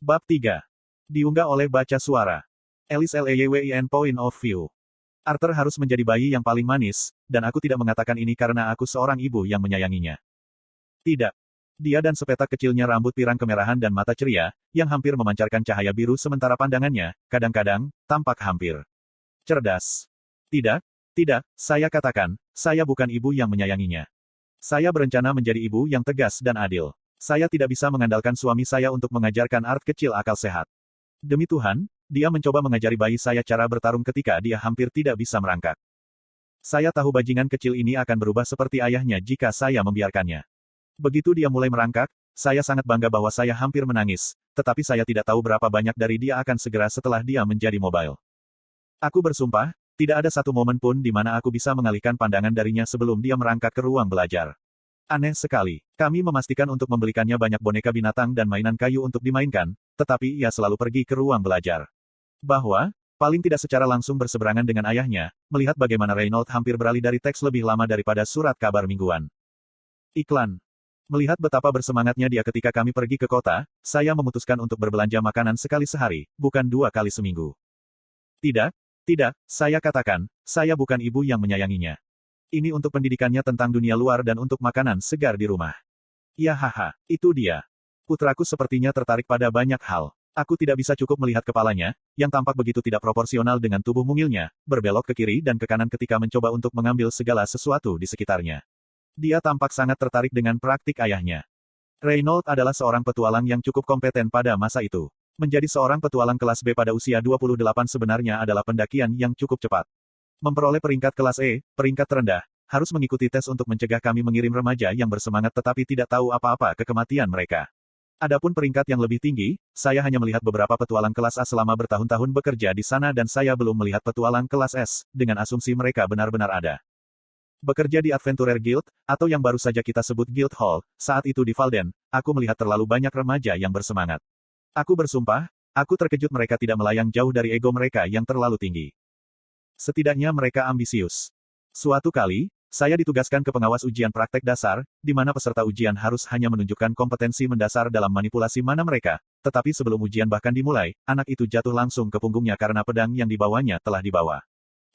Bab 3. Diunggah oleh baca suara. Elis Leywin Point of View. Arthur harus menjadi bayi yang paling manis, dan aku tidak mengatakan ini karena aku seorang ibu yang menyayanginya. Tidak. Dia dan sepetak kecilnya rambut pirang kemerahan dan mata ceria, yang hampir memancarkan cahaya biru sementara pandangannya, kadang-kadang, tampak hampir cerdas. Tidak, tidak, saya katakan, saya bukan ibu yang menyayanginya. Saya berencana menjadi ibu yang tegas dan adil. Saya tidak bisa mengandalkan suami saya untuk mengajarkan Art kecil akal sehat. Demi Tuhan, dia mencoba mengajari bayi saya cara bertarung ketika dia hampir tidak bisa merangkak. Saya tahu bajingan kecil ini akan berubah seperti ayahnya jika saya membiarkannya. Begitu dia mulai merangkak, saya sangat bangga bahwa saya hampir menangis, tetapi saya tidak tahu berapa banyak dari dia akan segera setelah dia menjadi mobile. Aku bersumpah, tidak ada satu momen pun di mana aku bisa mengalihkan pandangan darinya sebelum dia merangkak ke ruang belajar. Aneh sekali. Kami memastikan untuk membelikannya banyak boneka binatang dan mainan kayu untuk dimainkan, tetapi ia selalu pergi ke ruang belajar. Bahwa, paling tidak secara langsung berseberangan dengan ayahnya, melihat bagaimana Reynolds hampir beralih dari teks lebih lama daripada surat kabar mingguan. Iklan. Melihat betapa bersemangatnya dia ketika kami pergi ke kota, saya memutuskan untuk berbelanja makanan sekali sehari, bukan 2 kali seminggu. Tidak, tidak, saya katakan, saya bukan ibu yang menyayanginya. Ini untuk pendidikannya tentang dunia luar dan untuk makanan segar di rumah. Ya haha, itu dia. Putraku sepertinya tertarik pada banyak hal. Aku tidak bisa cukup melihat kepalanya, yang tampak begitu tidak proporsional dengan tubuh mungilnya, berbelok ke kiri dan ke kanan ketika mencoba untuk mengambil segala sesuatu di sekitarnya. Dia tampak sangat tertarik dengan praktik ayahnya. Reynolds adalah seorang petualang yang cukup kompeten pada masa itu. Menjadi seorang petualang kelas B pada usia 28 sebenarnya adalah pendakian yang cukup cepat. Memperoleh peringkat kelas E, peringkat terendah, harus mengikuti tes untuk mencegah kami mengirim remaja yang bersemangat tetapi tidak tahu apa-apa ke kematian mereka. Adapun peringkat yang lebih tinggi, saya hanya melihat beberapa petualang kelas A selama bertahun-tahun bekerja di sana dan saya belum melihat petualang kelas S, dengan asumsi mereka benar-benar ada. Bekerja di Adventurer Guild, atau yang baru saja kita sebut Guild Hall, saat itu di Valden, aku melihat terlalu banyak remaja yang bersemangat. Aku bersumpah, aku terkejut mereka tidak melayang jauh dari ego mereka yang terlalu tinggi. Setidaknya mereka ambisius. Suatu kali, saya ditugaskan ke pengawas ujian praktek dasar, di mana peserta ujian harus hanya menunjukkan kompetensi mendasar dalam manipulasi mana mereka, tetapi sebelum ujian bahkan dimulai, anak itu jatuh langsung ke punggungnya karena pedang yang dibawanya telah dibawa.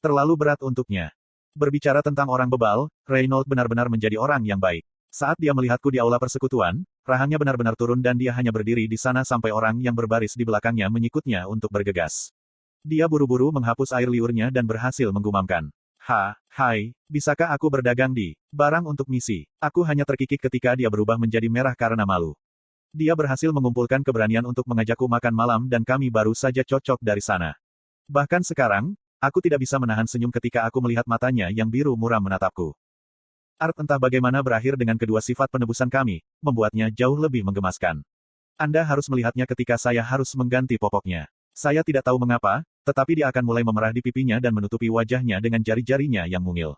Terlalu berat untuknya. Berbicara tentang orang bebal, Reynolds benar-benar menjadi orang yang baik. Saat dia melihatku di aula persekutuan, rahangnya benar-benar turun dan dia hanya berdiri di sana sampai orang yang berbaris di belakangnya menyikutnya untuk bergegas. Dia buru-buru menghapus air liurnya dan berhasil menggumamkan. Hai, bisakah aku berdagang di barang untuk misi? Aku hanya terkikik ketika dia berubah menjadi merah karena malu. Dia berhasil mengumpulkan keberanian untuk mengajakku makan malam dan kami baru saja cocok dari sana. Bahkan sekarang, aku tidak bisa menahan senyum ketika aku melihat matanya yang biru muram menatapku. Art entah bagaimana berakhir dengan kedua sifat penebusan kami, membuatnya jauh lebih menggemaskan. Anda harus melihatnya ketika saya harus mengganti popoknya. Saya tidak tahu mengapa, tetapi dia akan mulai memerah di pipinya dan menutupi wajahnya dengan jari-jarinya yang mungil.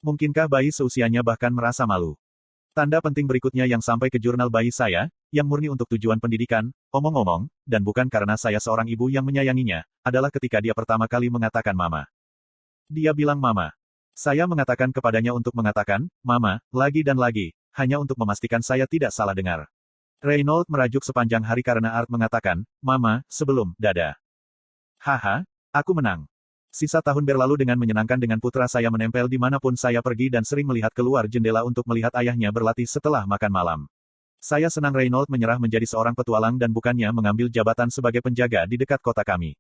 Mungkinkah bayi seusianya bahkan merasa malu? Tanda penting berikutnya yang sampai ke jurnal bayi saya, yang murni untuk tujuan pendidikan, omong-omong, dan bukan karena saya seorang ibu yang menyayanginya, adalah ketika dia pertama kali mengatakan mama. Dia bilang mama. Saya mengatakan kepadanya untuk mengatakan, mama, lagi dan lagi, hanya untuk memastikan saya tidak salah dengar. Reynolds merajuk sepanjang hari karena Art mengatakan, mama, sebelum, dada. Haha, aku menang. Sisa tahun berlalu dengan menyenangkan dengan putra saya menempel dimanapun saya pergi dan sering melihat keluar jendela untuk melihat ayahnya berlatih setelah makan malam. Saya senang Reynolds menyerah menjadi seorang petualang dan bukannya mengambil jabatan sebagai penjaga di dekat kota kami.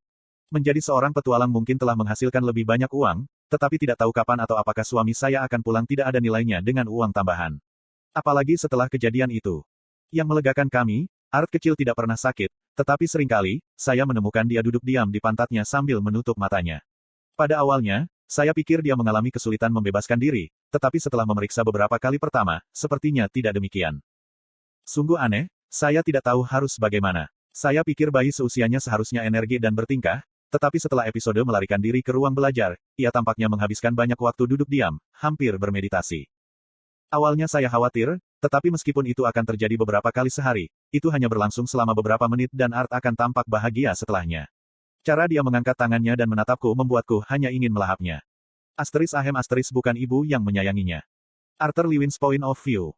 Menjadi seorang petualang mungkin telah menghasilkan lebih banyak uang, tetapi tidak tahu kapan atau apakah suami saya akan pulang tidak ada nilainya dengan uang tambahan. Apalagi setelah kejadian itu. Yang melegakan kami, Art kecil tidak pernah sakit, tetapi seringkali, saya menemukan dia duduk diam di pantatnya sambil menutup matanya. Pada awalnya, saya pikir dia mengalami kesulitan membebaskan diri, tetapi setelah memeriksa beberapa kali pertama, sepertinya tidak demikian. Sungguh aneh, saya tidak tahu harus bagaimana. Saya pikir bayi seusianya seharusnya energi dan bertingkah, tetapi setelah episode melarikan diri ke ruang belajar, ia tampaknya menghabiskan banyak waktu duduk diam, hampir bermeditasi. Awalnya saya khawatir, tetapi meskipun itu akan terjadi beberapa kali sehari, itu hanya berlangsung selama beberapa menit dan Art akan tampak bahagia setelahnya. Cara dia mengangkat tangannya dan menatapku membuatku hanya ingin melahapnya. Ahem bukan ibu yang menyayanginya. Arthur Lewin's Point of View.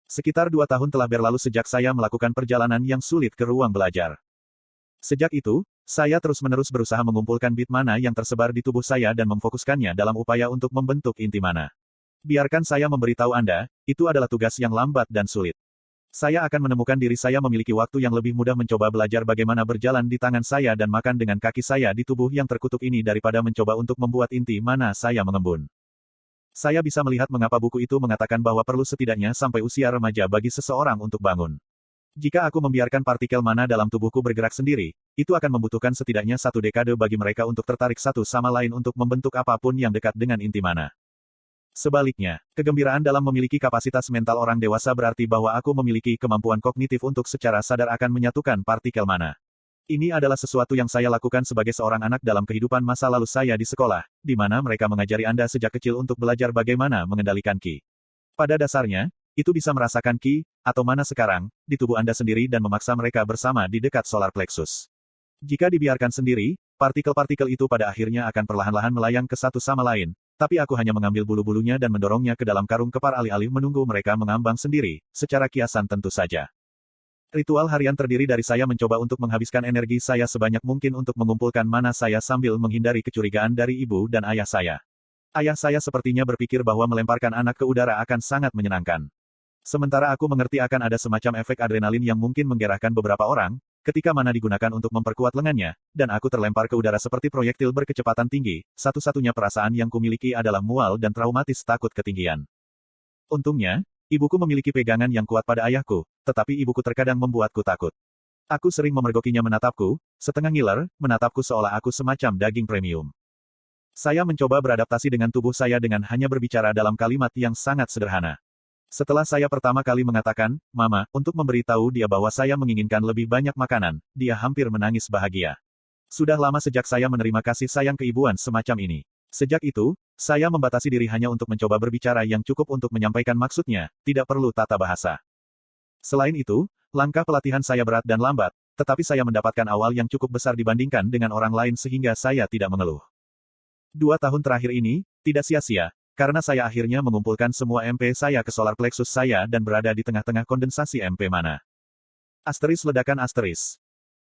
Sekitar 2 tahun telah berlalu sejak saya melakukan perjalanan yang sulit ke ruang belajar. Sejak itu, saya terus-menerus berusaha mengumpulkan bit mana yang tersebar di tubuh saya dan memfokuskannya dalam upaya untuk membentuk inti mana. Biarkan saya memberitahu Anda, itu adalah tugas yang lambat dan sulit. Saya akan menemukan diri saya memiliki waktu yang lebih mudah mencoba belajar bagaimana berjalan di tangan saya dan makan dengan kaki saya di tubuh yang terkutuk ini daripada mencoba untuk membuat inti mana saya mengembun. Saya bisa melihat mengapa buku itu mengatakan bahwa perlu setidaknya sampai usia remaja bagi seseorang untuk bangun. Jika aku membiarkan partikel mana dalam tubuhku bergerak sendiri, itu akan membutuhkan setidaknya 1 dekade bagi mereka untuk tertarik satu sama lain untuk membentuk apapun yang dekat dengan inti mana. Sebaliknya, kegembiraan dalam memiliki kapasitas mental orang dewasa berarti bahwa aku memiliki kemampuan kognitif untuk secara sadar akan menyatukan partikel mana. Ini adalah sesuatu yang saya lakukan sebagai seorang anak dalam kehidupan masa lalu saya di sekolah, di mana mereka mengajari Anda sejak kecil untuk belajar bagaimana mengendalikan ki. Pada dasarnya, itu bisa merasakan ki, atau mana sekarang, di tubuh Anda sendiri dan memaksa mereka bersama di dekat solar plexus. Jika dibiarkan sendiri, partikel-partikel itu pada akhirnya akan perlahan-lahan melayang ke satu sama lain, tapi aku hanya mengambil bulu-bulunya dan mendorongnya ke dalam karung kepar alih-alih menunggu mereka mengambang sendiri, secara kiasan tentu saja. Ritual harian terdiri dari saya mencoba untuk menghabiskan energi saya sebanyak mungkin untuk mengumpulkan mana saya sambil menghindari kecurigaan dari ibu dan ayah saya. Ayah saya sepertinya berpikir bahwa melemparkan anak ke udara akan sangat menyenangkan. Sementara aku mengerti akan ada semacam efek adrenalin yang mungkin menggerakkan beberapa orang, ketika mana digunakan untuk memperkuat lengannya, dan aku terlempar ke udara seperti proyektil berkecepatan tinggi, satu-satunya perasaan yang kumiliki adalah mual dan traumatis takut ketinggian. Untungnya, ibuku memiliki pegangan yang kuat pada ayahku, tetapi ibuku terkadang membuatku takut. Aku sering memergokinya menatapku, setengah ngiler, menatapku seolah aku semacam daging premium. Saya mencoba beradaptasi dengan tubuh saya dengan hanya berbicara dalam kalimat yang sangat sederhana. Setelah saya pertama kali mengatakan, "Mama," untuk memberitahu dia bahwa saya menginginkan lebih banyak makanan, dia hampir menangis bahagia. Sudah lama sejak saya menerima kasih sayang keibuan semacam ini. Sejak itu, saya membatasi diri hanya untuk mencoba berbicara yang cukup untuk menyampaikan maksudnya, tidak perlu tata bahasa. Selain itu, langkah pelatihan saya berat dan lambat, tetapi saya mendapatkan awal yang cukup besar dibandingkan dengan orang lain sehingga saya tidak mengeluh. 2 tahun terakhir ini, tidak sia-sia, karena saya akhirnya mengumpulkan semua MP saya ke solar plexus saya dan berada di tengah-tengah kondensasi MP mana. Asteris ledakan asteris.